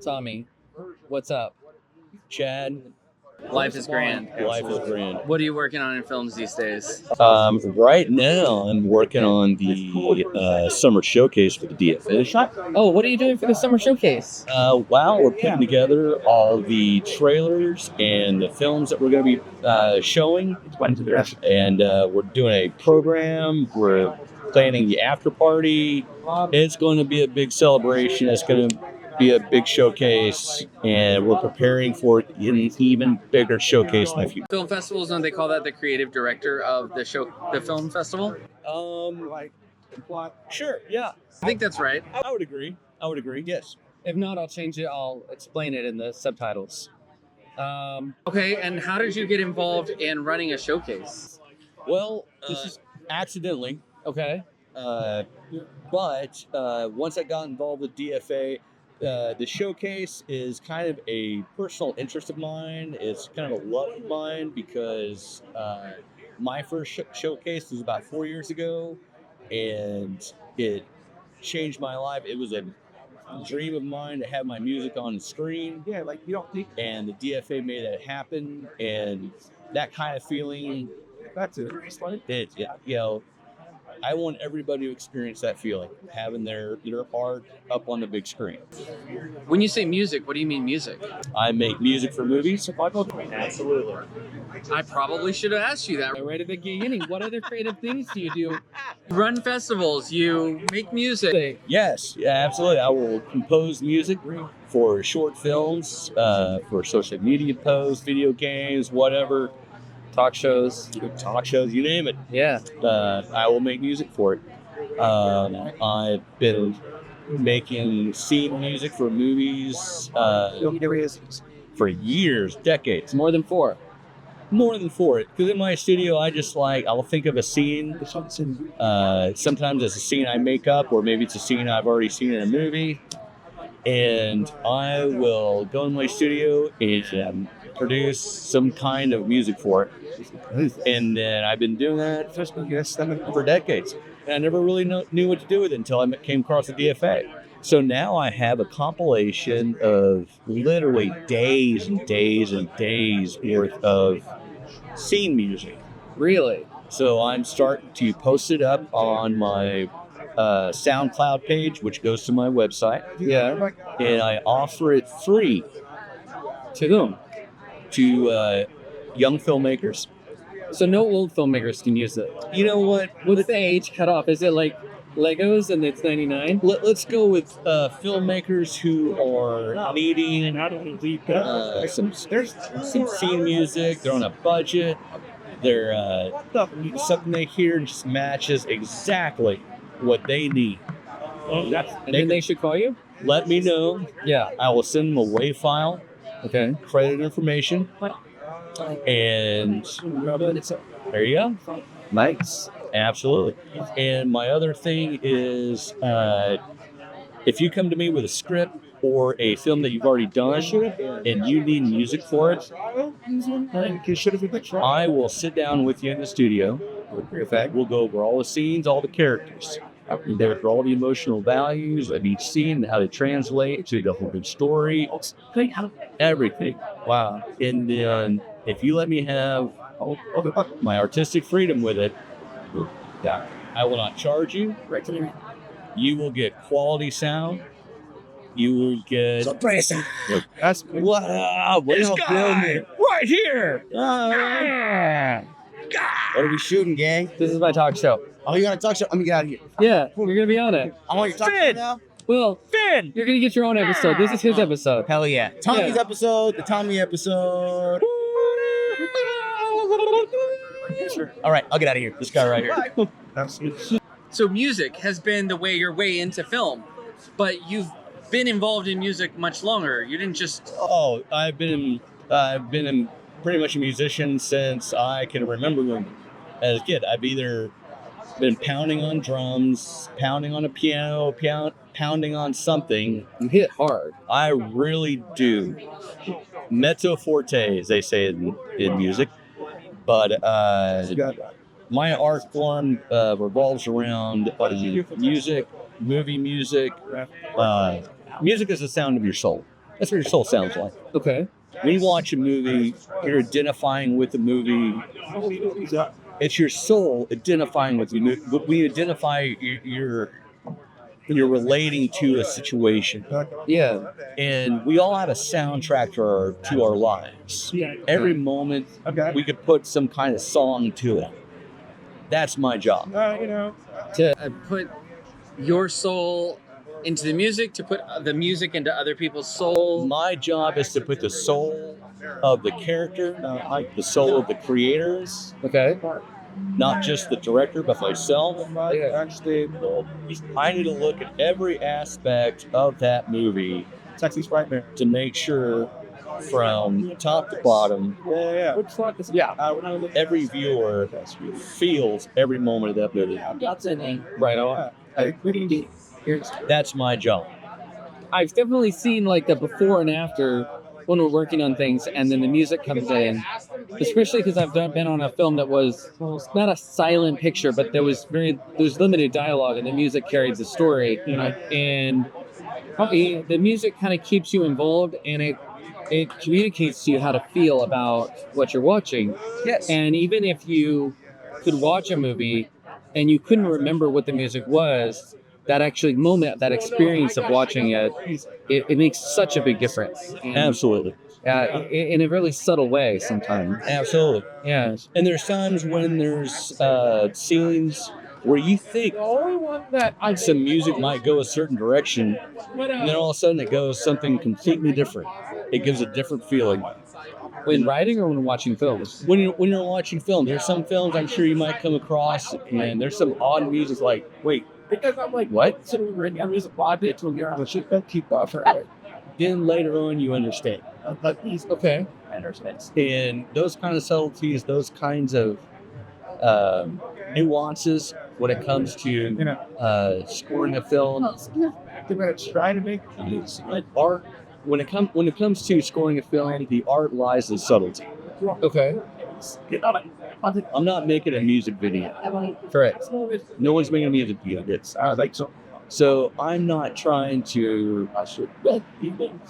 Tommy, what's up? Chad, Life is grand. life is grand. What are you working on in films these days? Right now, I'm working on the Summer Showcase for the DFA. Oh, what are you doing for the summer showcase? Wow, we're putting together all the trailers and the films that we're going to be showing. And we're doing a program. We're planning the after party. It's going to be a big celebration. It's going to be a big showcase, and we're preparing for an even bigger showcase in the future. Film festivals, don't they call that the creative director of the film festival? Sure, yeah. I think that's right. I would agree. Yes. If not, I'll change it. I'll explain it in the subtitles. Okay, and how did you get involved in running a showcase? Well, this is accidentally. Okay. But once I got involved with DFA, the showcase is kind of a personal interest of mine. It's kind of a love of mine because my first showcase was about 4 years ago, and it changed my life. It was a dream of mine to have my music on the screen. Yeah, like you don't think And the DFA made that happen, and that kind of feeling. that's it. I want everybody to experience that feeling, having their art up on the big screen. When you say music, what do you mean music? I make music for movies. Absolutely. I probably should have asked you that right at the beginning. What other creative things do you do? You run festivals, you make music. Yes, yeah, absolutely. I will compose music for short films, for social media posts, video games, whatever. Talk shows. You name it. Yeah. I will make music for it. I've been making scene music for movies for years, decades. More than 4. More than 4. Because in my studio, I'll think of a scene. Sometimes it's a scene I make up, or maybe it's a scene I've already seen in a movie. And I will go in my studio and produce some kind of music for it. And then I've been doing that for decades. And I never really knew what to do with it until I came across the DFA. So now I have a compilation of literally days and days and days worth of scene music. Really? So I'm starting to post it up on my SoundCloud page, which goes to my website. Yeah. And I offer it free. To whom? To young filmmakers. So no old filmmakers can use it. You know what? What's the age cutoff? Is it like Legos and it's 99? Let's go with filmmakers who are needing some scene music. They're on a budget. They're something they hear just matches exactly what they need. And then they should call you? Let me know. Yeah. I will send them a WAV file. Okay. Credit information. And there you go. Nice. Absolutely. And my other thing is, if you come to me with a script or a film that you've already done and you need music for it, I will sit down with you in the studio. We'll go over all the scenes, all the characters. There are all the emotional values of each scene, how they translate to the whole story, everything. Wow. And then if you let me have my artistic freedom with it, I will not charge you. You will get quality sound. You will get That's what right here. what are we shooting, gang? This is my talk show. Oh, you got to talk shit? Let me get out of here. Yeah, you're gonna be on it. I'm on your talk show now. Well, Finn, you're gonna get your own episode. This is his episode. Hell yeah. Tommy's Yeah. episode, the Tommy episode. All right, I'll get out of here. This guy right here. So music has been the way into film, but you've been involved in music much longer. You didn't just. Oh, I've been pretty much a musician since I can remember as a kid. I've either been pounding on drums, pounding on a piano, pounding on something. You hit hard. I really do. Mezzo forte, as they say in music. But my art form revolves around music, movie music. Music is the sound of your soul. That's what your soul sounds like. Okay. When you watch a movie, you're identifying with the movie. It's your soul identifying with the movie. When you identify, you're relating to a situation. Yeah. And we all have a soundtrack to our lives. Yeah. Every moment, we could put some kind of song to it. That's my job. To put your soul into the music, to put the music into other people's soul. My job is to put the soul of the character, the soul of the creators, Okay. not just the director, but myself. Yeah. I need to look at every aspect of that movie to make sure from top to bottom, every viewer feels every moment of that movie. Right on. That's my job. I've definitely seen like the before and after when we're working on things, and then the music comes in. Especially because I've been on a film that was not a silent picture, but there was limited dialogue, and the music carried the story. And the music kind of keeps you involved, and it communicates to you how to feel about what you're watching. Yes. And even if you could watch a movie and you couldn't remember what the music was, that actually moment, that experience of watching it makes such a big difference. Absolutely. In a really subtle way sometimes. Absolutely. Yeah. And there's times when there's scenes where you think some music might go a certain direction, and then all of a sudden it goes something completely different. It gives a different feeling. When writing or when watching films? When you're watching film, there's some films I'm sure you might come across, and there's some odd music like, wait, Because I'm like, what? Then later on you understand. Okay. And those kind of subtleties, those kinds of nuances when it comes to scoring a film, art. When it comes to scoring a film, the art lies in subtlety. Okay. I'm not making a music video. Correct. No one's making a music video. So I'm not trying to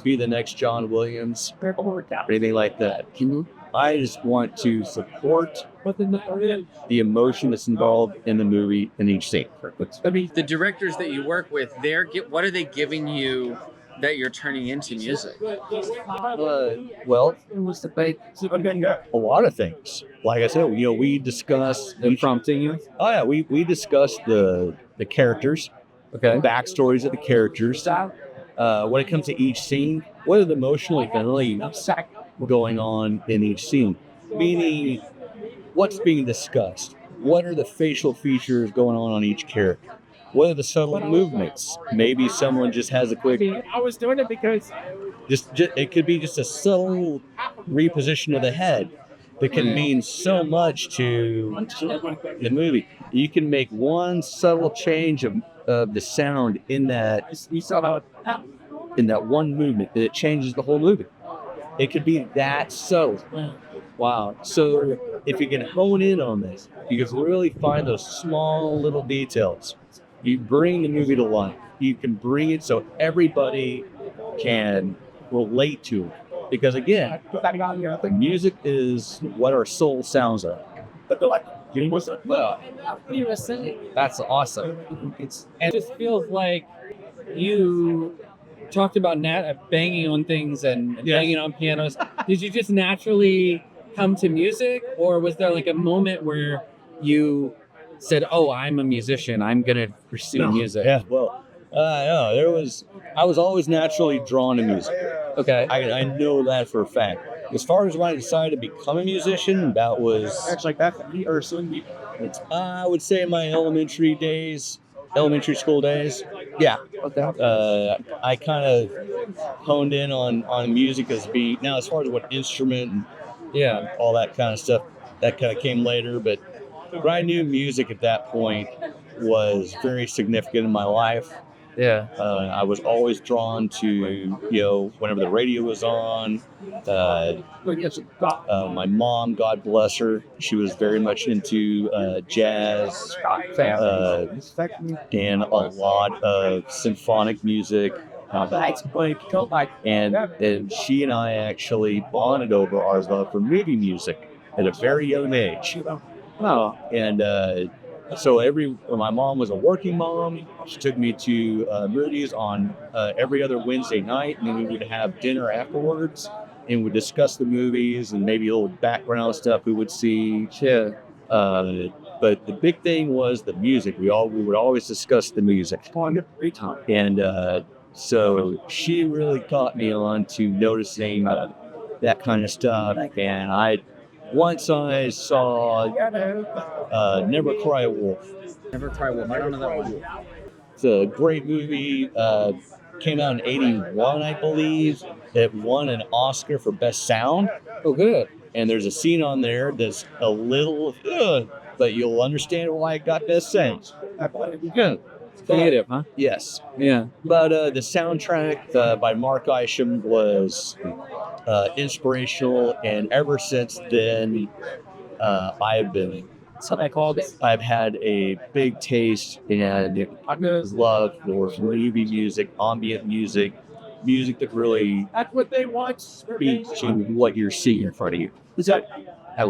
be the next John Williams or anything like that. Mm-hmm. I just want to support the emotion that's involved in the movie in each scene. The directors that you work with, what are they giving you that you're turning into music? Well, a lot of things. Like I said, we discussed Them prompting you? Oh yeah, we discussed the characters, Okay. backstories of the characters. When it comes to each scene, what are the emotional events going on in each scene? Meaning, what's being discussed? What are the facial features going on each character? What are the subtle movements? Maybe someone just has a quick. I was doing it because Just it could be just a subtle reposition of the head that can mean so much to the movie. You can make one subtle change of the sound in that one movement, that it changes the whole movie. It could be that subtle. Wow. So if you can hone in on this, you can really find those small little details. You bring the movie to life. You can bring it so everybody can relate to it. Because again, music is what our soul sounds like. that's awesome. And it just feels like you talked about banging on things and banging on pianos. Did you just naturally come to music, or was there like a moment where you said, "Oh, I'm a musician. I'm gonna pursue music"? Yeah, well, no, I was always naturally drawn to music. Okay. I know that for a fact. As far as when I decided to become a musician, that was I would say in my elementary school days. Yeah. I kind of honed in on music as being, now as far as what instrument and all that kind of stuff, that kind of came later, but I knew music at that point was very significant in my life. Yeah. I was always drawn to, whenever the radio was on. My mom, God bless her, she was very much into jazz and a lot of symphonic music. And she and I actually bonded over our love for movie music at a very young age. Oh, And so when my mom was a working mom, she took me to movies on every other Wednesday night, and then we would have dinner afterwards, and would discuss the movies and maybe a little background stuff we would see. yeah. But the big thing was the music. We would always discuss the music. And so she really caught me on to noticing that kind of stuff. And once I saw Never Cry Wolf. Never Cry Wolf. I don't know that one. It's a great movie. Came out in '81, I believe. It won an Oscar for Best Sound. Oh, good. And there's a scene on there that's a little, but you'll understand why it got Best Sound. Good. Creative, huh? Yes. Yeah. But the soundtrack by Mark Isham was inspirational, and ever since then, I've had a big taste and love for movie music, ambient music, music that really speaks to what you're seeing in front of you.